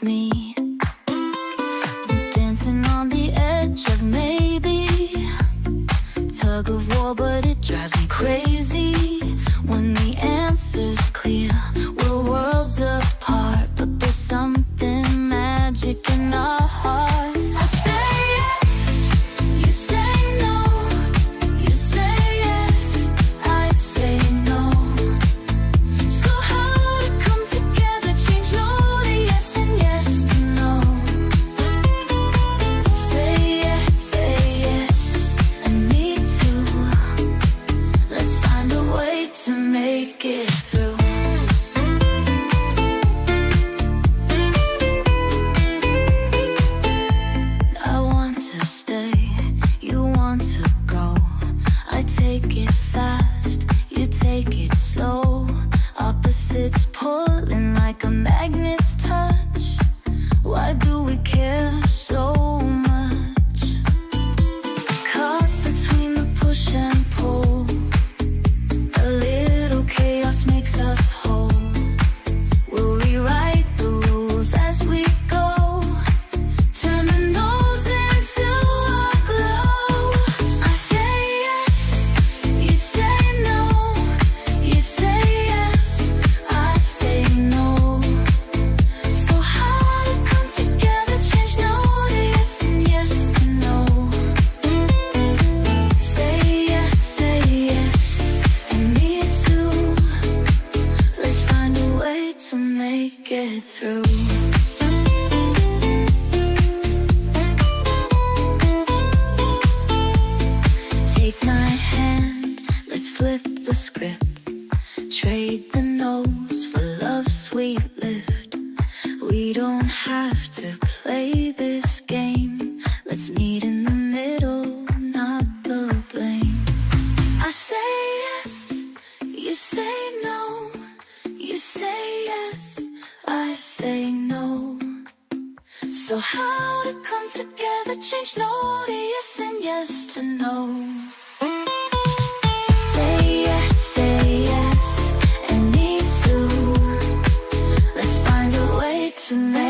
me. We're dancing on the edge of maybe. Tug of war, but it drives me crazy. When the answer's clear, we're worlds apart, but there's something magic in our hearts. I say yes, you say no. You say yes, I say no. So how to come together, change no to yes and yes to no. Say yes, and me too. Let's find a way to make it through. I want to stay, you want to go. I take it fast, you take it slow. Opposites pulling like a magnet's touch. Why do we care so much? Caught between the push and pull. A little chaos makes us whole. We'll rewrite the rules as we go. Turn the no's into a glow. I say yes, you say no. You say yes, I say no. So how to come together, change no to yes and yes to no. Say yes, and me too. Let's find a way to make it through. Take my hand, let's flip the script. Trade the no's for love's sweet lift. We don't have to play this game. Let's meet in the middle, not the blame. I say yes, you say no. You say yes, I say no. So how to come together, change no to yes and yes to no. Say yes, and me too. Let's find a way to make